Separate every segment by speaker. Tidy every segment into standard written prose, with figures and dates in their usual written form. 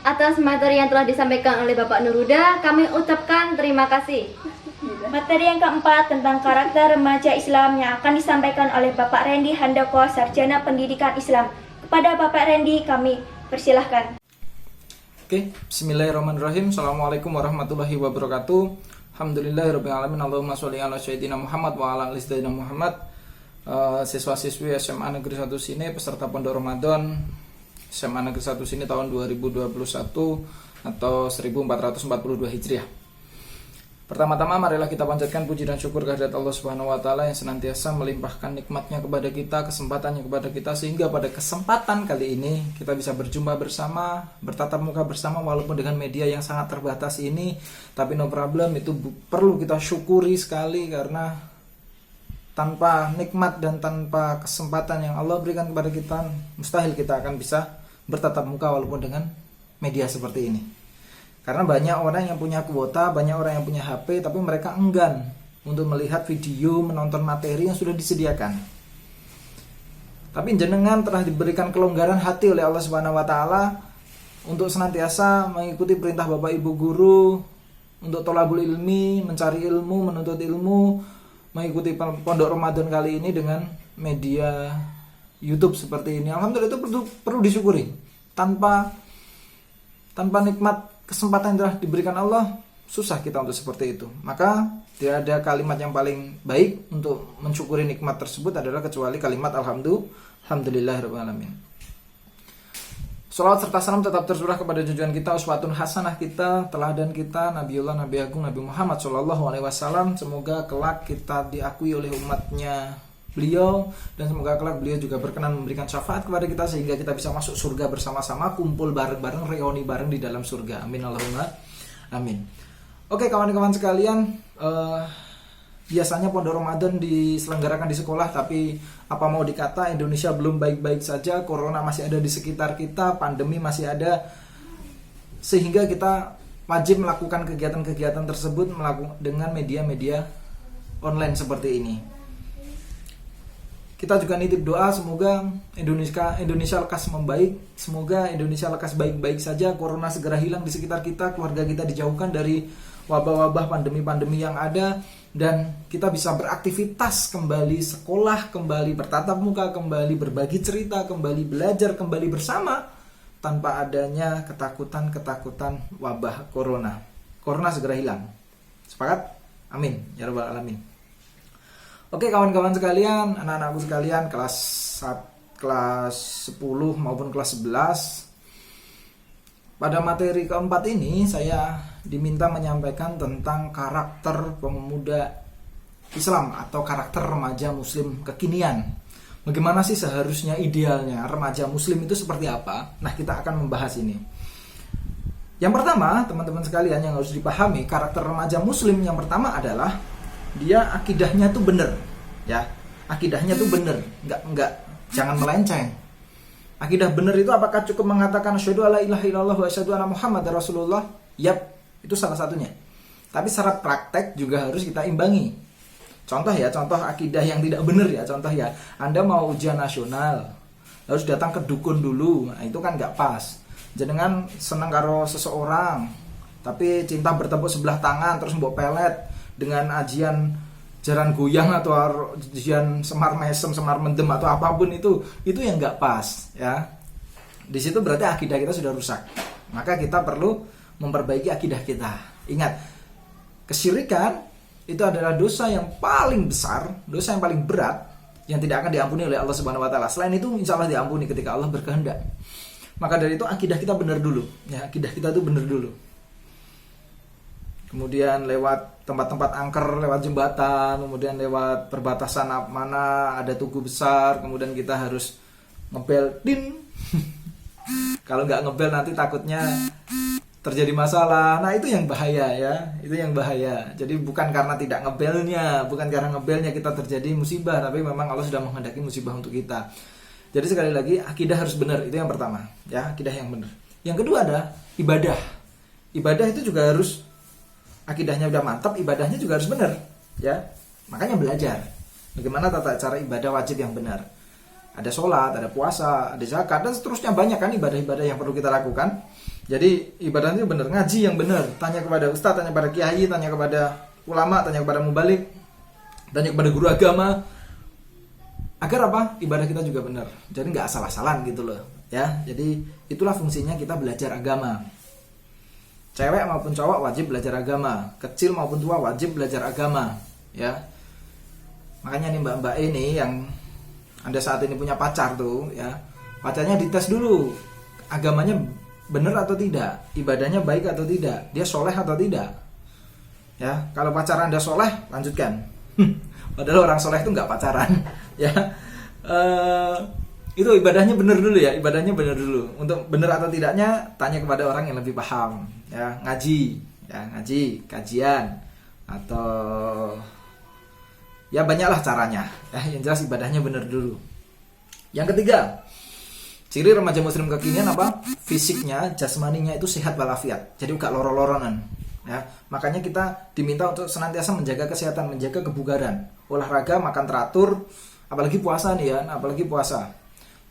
Speaker 1: Atas materi yang telah disampaikan oleh Bapak Nurhuda, kami ucapkan terima kasih.
Speaker 2: Materi yang keempat tentang karakter remaja Islam yang akan disampaikan oleh Bapak Randy Handoko, Sarjana Pendidikan Islam. Kepada Bapak Randy, kami persilahkan.
Speaker 3: Oke, bismillahirrahmanirrahim. Assalamualaikum warahmatullahi wabarakatuh. Alhamdulillahirrahmanirrahim. Allahumma sholli ala sayyidina Muhammad wa ala ali sayyidina Muhammad. Siswa-siswi SMA Negeri 1 Sini, peserta Pondok Ramadan SMA Negeri 1 Sini tahun 2021 atau 1442 Hijriah. Pertama-tama marilah kita panjatkan puji dan syukur kehadirat Allah Subhanahu wa taala yang senantiasa melimpahkan nikmatnya kepada kita, kesempatannya kepada kita, sehingga pada kesempatan kali ini kita bisa berjumpa bersama, bertatap muka bersama walaupun dengan media yang sangat terbatas ini, tapi no problem, itu perlu kita syukuri sekali karena tanpa nikmat dan tanpa kesempatan yang Allah berikan kepada kita, mustahil kita akan bisa bertatap muka walaupun dengan media seperti ini. Karena banyak orang yang punya kuota, banyak orang yang punya HP, tapi mereka enggan untuk melihat video, menonton materi yang sudah disediakan. Tapi jenengan telah diberikan kelonggaran hati oleh Allah Subhanahu wa taala untuk senantiasa mengikuti perintah Bapak Ibu guru untuk thalabul ilmi, mencari ilmu, menuntut ilmu, mengikuti Pondok Ramadan kali ini dengan media YouTube seperti ini. Alhamdulillah, itu perlu disyukuri. Tanpa nikmat kesempatan yang telah diberikan Allah, susah kita untuk seperti itu. Maka tidak ada kalimat yang paling baik untuk mensyukuri nikmat tersebut adalah kecuali kalimat alhamdulillahirrahmanirrahim. Salawat serta salam tetap tercurah kepada junjungan kita, uswatun hasanah kita, teladan kita, Nabiullah Nabi Agung Nabi Muhammad SAW. Semoga kelak kita diakui oleh umatnya beliau, dan semoga kelak beliau juga berkenan memberikan syafaat kepada kita sehingga kita bisa masuk surga bersama-sama, kumpul bareng-bareng, reuni bareng di dalam surga. Amin Allahumma amin. Oke kawan-kawan sekalian, biasanya Pondok Ramadan diselenggarakan di sekolah, tapi apa mau dikata, Indonesia belum baik-baik saja. Corona masih ada di sekitar kita, pandemi masih ada, sehingga kita wajib melakukan kegiatan-kegiatan tersebut dengan media-media online seperti ini. Kita juga nitip doa semoga Indonesia lekas membaik, semoga Indonesia lekas baik-baik saja, corona segera hilang di sekitar kita, keluarga kita dijauhkan dari wabah-wabah pandemi-pandemi yang ada, dan kita bisa beraktivitas kembali, sekolah kembali, bertatap muka kembali, berbagi cerita kembali, belajar kembali bersama tanpa adanya ketakutan wabah corona. Corona segera hilang. Sepakat? Amin ya rabbal alamin. Oke kawan-kawan sekalian, anak-anakku sekalian kelas 10 maupun kelas 11. Pada materi keempat ini saya diminta menyampaikan tentang karakter pemuda Islam atau karakter remaja muslim kekinian. Bagaimana sih seharusnya idealnya remaja muslim itu seperti apa? Nah, kita akan membahas ini. Yang pertama, teman-teman sekalian, yang harus dipahami karakter remaja muslim yang pertama adalah dia akidahnya tuh bener, ya. Akidahnya tuh bener, enggak, jangan melenceng. Akidah bener itu apakah cukup mengatakan asyhadu alla ilaha illallah wa asyhadu anna muhammadar rasulullah? Yap, itu salah satunya. Tapi secara praktek juga harus kita imbangi. Contoh akidah yang tidak bener ya. Contoh ya, Anda mau ujian nasional, harus datang ke dukun dulu. Nah, itu kan nggak pas. Jenengan seneng karo seseorang, tapi cinta bertepuk sebelah tangan terus mbok pelet dengan ajian jaran goyang atau ajian semar mesem, semar mendem atau apapun itu yang nggak pas ya. Di situ berarti akidah kita sudah rusak. Maka kita perlu memperbaiki akidah kita. Ingat, kesyirikan itu adalah dosa yang paling besar, dosa yang paling berat, yang tidak akan diampuni oleh Allah Subhanahu wa taala. Selain itu insya Allah diampuni ketika Allah berkehendak. Maka dari itu akidah kita benar dulu, ya, akidah kita tuh benar dulu. Kemudian lewat tempat-tempat angker, lewat jembatan, kemudian lewat perbatasan mana ada tugu besar, kemudian kita harus ngebel din. Kalau nggak ngebel nanti takutnya terjadi masalah. Nah, itu yang bahaya ya, itu yang bahaya. Jadi bukan karena tidak ngebelnya, bukan karena ngebelnya kita terjadi musibah, tapi memang Allah sudah menghendaki musibah untuk kita. Jadi sekali lagi akidah harus benar, itu yang pertama, ya, akidah yang benar. Yang kedua ada ibadah. Ibadah itu juga harus, akidahnya udah mantap, ibadahnya juga harus benar, ya. Makanya belajar bagaimana tata cara ibadah wajib yang benar. Ada sholat, ada puasa, ada zakat, dan seterusnya banyak kan ibadah-ibadah yang perlu kita lakukan. Jadi ibadah itu benar, ngaji yang benar, tanya kepada ustaz, tanya kepada kiai, tanya kepada ulama, tanya kepada mubalik, tanya kepada guru agama, agar apa? Ibadah kita juga benar. Jadi nggak asal-asalan gitu loh, ya. Jadi itulah fungsinya kita belajar agama. Cewek maupun cowok wajib belajar agama, kecil maupun tua wajib belajar agama, ya. Makanya nih mbak-mbak ini yang Anda saat ini punya pacar tuh, ya, pacarnya dites dulu agamanya benar atau tidak, ibadahnya baik atau tidak, dia soleh atau tidak, ya. Kalau pacar Anda soleh, lanjutkan. Padahal orang soleh itu nggak pacaran, ya. Itu ibadahnya benar dulu ya, ibadahnya benar dulu. Untuk benar atau tidaknya, tanya kepada orang yang lebih paham, ya. Ngaji, kajian, atau ya banyaklah caranya, ya. Yang jelas ibadahnya benar dulu. Yang ketiga, ciri remaja muslim kekinian apa? Fisiknya, jasmaninya itu sehat walafiat. Jadi gak loro-loronan, ya. Makanya kita diminta untuk senantiasa menjaga kesehatan, menjaga kebugaran, olahraga, makan teratur, apalagi puasa nih ya, apalagi puasa.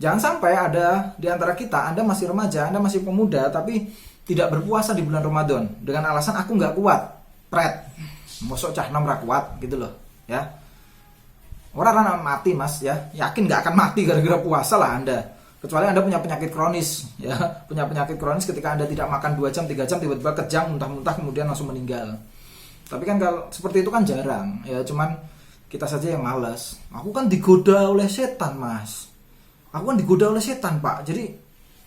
Speaker 3: Jangan sampai ada di antara kita, Anda masih remaja, Anda masih pemuda, tapi tidak berpuasa di bulan Ramadan dengan alasan aku nggak kuat, mosok cah 6 ra kuat gitu loh, ya. Orang mati mas, ya, yakin nggak akan mati gara-gara puasa lah Anda. Kecuali Anda punya penyakit kronis, ya, punya penyakit kronis ketika Anda tidak makan 2 jam, 3 jam, tiba-tiba kejang, muntah-muntah, kemudian langsung meninggal. Tapi kan kalau seperti itu kan jarang, ya, cuman kita saja yang malas. Aku kan digoda oleh setan mas, aku kan digoda oleh setan pak, jadi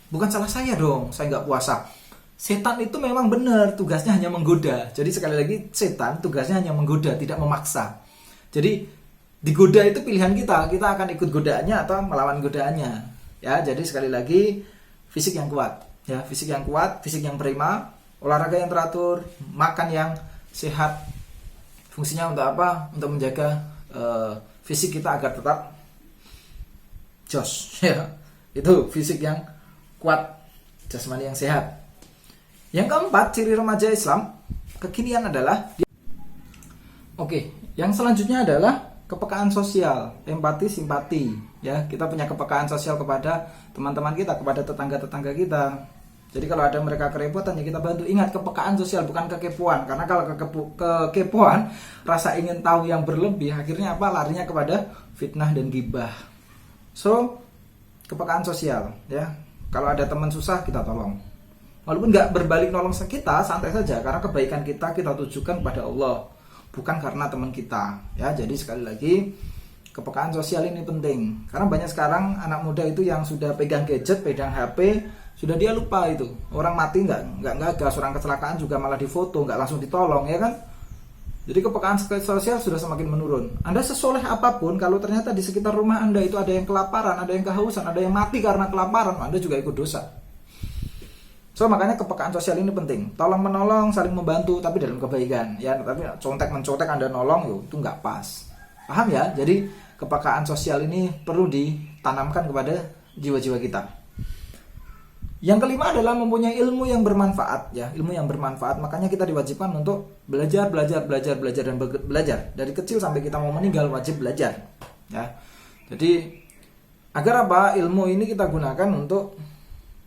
Speaker 3: bukan salah saya dong, saya nggak puasa. Setan itu memang benar, tugasnya hanya menggoda. Jadi sekali lagi, setan tugasnya hanya menggoda, tidak memaksa. Jadi digoda itu pilihan kita akan ikut godaannya atau melawan godaannya, ya. Jadi sekali lagi, fisik yang kuat, ya, fisik yang kuat, fisik yang prima, olahraga yang teratur, makan yang sehat. Fungsinya untuk apa? Untuk menjaga fisik kita agar tetap jos, ya. Itu fisik yang kuat, jasmani yang sehat. Yang keempat, ciri remaja Islam kekinian adalah yang selanjutnya adalah kepekaan sosial, empati, simpati, ya. Kita punya kepekaan sosial kepada teman-teman kita, kepada tetangga-tetangga kita. Jadi kalau ada mereka kerepotan, ya kita bantu. Ingat, kepekaan sosial bukan kekepoan. Karena kalau kekepoan, rasa ingin tahu yang berlebih, akhirnya apa? Larinya kepada fitnah dan gibah. So, kepekaan sosial, ya. Kalau ada teman susah, kita tolong. Walaupun nggak berbalik nolong kita, santai saja. Karena kebaikan kita tujukan kepada Allah, bukan karena teman kita, ya. Jadi sekali lagi, kepekaan sosial ini penting. Karena banyak sekarang anak muda itu yang sudah pegang gadget, pegang HP, sudah dia lupa itu. Orang mati nggak gas, orang kecelakaan juga malah difoto, nggak langsung ditolong, ya kan? Jadi kepekaan sosial sudah semakin menurun. Anda sesoleh apapun, kalau ternyata di sekitar rumah Anda itu ada yang kelaparan, ada yang kehausan, ada yang mati karena kelaparan, Anda juga ikut dosa. So makanya kepekaan sosial ini penting. Tolong menolong, saling membantu, tapi dalam kebaikan, ya. Tapi contek Anda nolong, itu nggak pas. Paham ya? Jadi kepekaan sosial ini perlu ditanamkan kepada jiwa-jiwa kita. Yang kelima adalah mempunyai ilmu yang bermanfaat, ya, ilmu yang bermanfaat. Makanya kita diwajibkan untuk belajar dan belajar. Dari kecil sampai kita mau meninggal wajib belajar, ya. Jadi agar apa? Ilmu ini kita gunakan untuk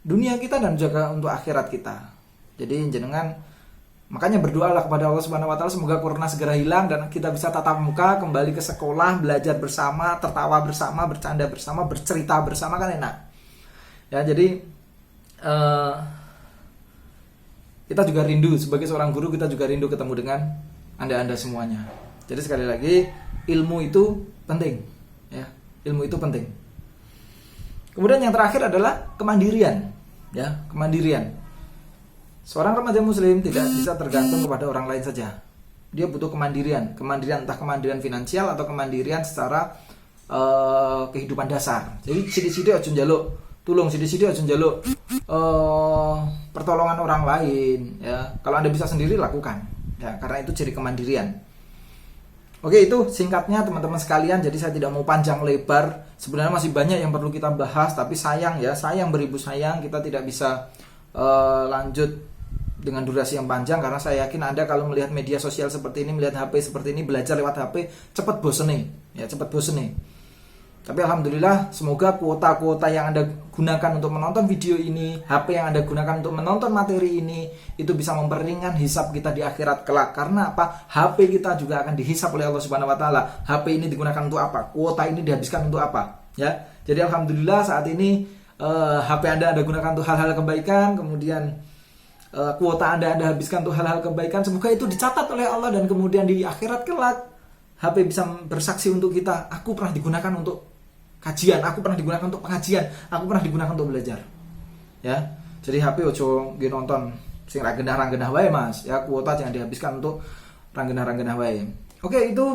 Speaker 3: dunia kita dan juga untuk akhirat kita. Jadi jenengan makanya berdoalah kepada Allah Subhanahu wa taala semoga corona segera hilang dan kita bisa tatap muka, kembali ke sekolah, belajar bersama, tertawa bersama, bercanda bersama, bercerita bersama, kan enak. Ya, jadi kita juga rindu, sebagai seorang guru kita juga rindu ketemu dengan Anda semuanya. Jadi sekali lagi, ilmu itu penting, ya. Ilmu itu penting. Kemudian yang terakhir adalah kemandirian, ya, kemandirian. Seorang remaja muslim tidak bisa tergantung kepada orang lain saja. Dia butuh kemandirian entah kemandirian finansial atau kemandirian secara kehidupan dasar. Jadi sithik-sithik aja njaluk tulung, sithik-sithik aja njaluk pertolongan orang lain, ya. Kalau Anda bisa sendiri, lakukan, ya, karena itu ciri kemandirian. Oke, itu singkatnya teman-teman sekalian. Jadi saya tidak mau panjang lebar. Sebenarnya masih banyak yang perlu kita bahas, tapi sayang beribu sayang kita tidak bisa lanjut dengan durasi yang panjang, karena saya yakin Anda kalau melihat media sosial seperti ini, melihat HP seperti ini, belajar lewat HP, cepat bosen nih. Tapi alhamdulillah semoga kuota-kuota yang Anda gunakan untuk menonton video ini, HP yang Anda gunakan untuk menonton materi ini, itu bisa memperingan hisab kita di akhirat kelak. Karena apa? HP kita juga akan dihisab oleh Allah Subhanahu wa taala. HP ini digunakan untuk apa? Kuota ini dihabiskan untuk apa? Ya. Jadi alhamdulillah saat ini HP Anda gunakan untuk hal-hal kebaikan, kemudian kuota Anda habiskan untuk hal-hal kebaikan. Semoga itu dicatat oleh Allah dan kemudian di akhirat kelak HP bisa bersaksi untuk kita, aku pernah digunakan untuk kajian, aku pernah digunakan untuk pengajian, aku pernah digunakan untuk belajar. Ya. Jadi HP ojo nggih nonton sing ra genah-genah wae Mas. Ya, kuota jangan dihabiskan untuk rangenah-rangenah wae. Oke, itu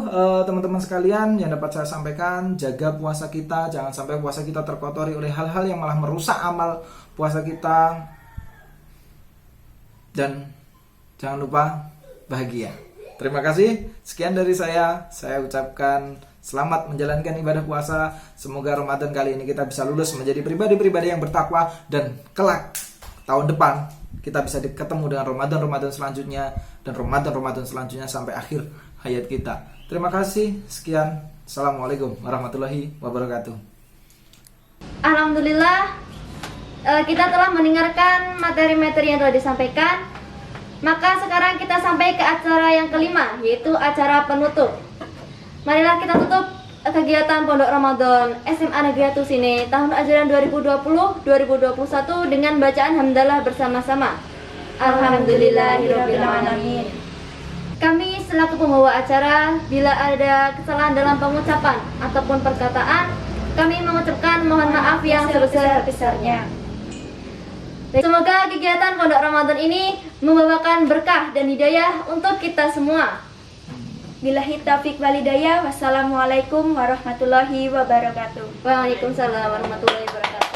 Speaker 3: teman-teman sekalian yang dapat saya sampaikan. Jaga puasa kita, jangan sampai puasa kita terkotori oleh hal-hal yang malah merusak amal puasa kita. Dan jangan lupa bahagia. Terima kasih. Sekian dari saya ucapkan selamat menjalankan ibadah puasa. Semoga Ramadan kali ini kita bisa lulus menjadi pribadi-pribadi yang bertakwa, dan kelak tahun depan kita bisa ketemu dengan Ramadan selanjutnya dan Ramadan selanjutnya sampai akhir hayat kita. Terima kasih. Sekian. Assalamualaikum warahmatullahi wabarakatuh.
Speaker 1: Alhamdulillah, kita telah mendengarkan materi-materi yang telah disampaikan. Maka sekarang kita sampai ke acara yang kelima, yaitu acara penutup. Marilah kita tutup kegiatan Pondok Ramadan SMA Negeri Tusine tahun ajaran 2020-2021 dengan bacaan hamdalah bersama-sama. Alhamdulillahirabbil alamin. Kami selaku pembawa acara, bila ada kesalahan dalam pengucapan ataupun perkataan, kami mengucapkan mohon maaf yang sebesar-besarnya. Semoga kegiatan Pondok Ramadan ini membawakan berkah dan hidayah untuk kita semua.
Speaker 2: Billahi taufiq wal hidayah. Wassalamualaikum warahmatullahi wabarakatuh.
Speaker 1: Waalaikumsalam warahmatullahi wabarakatuh.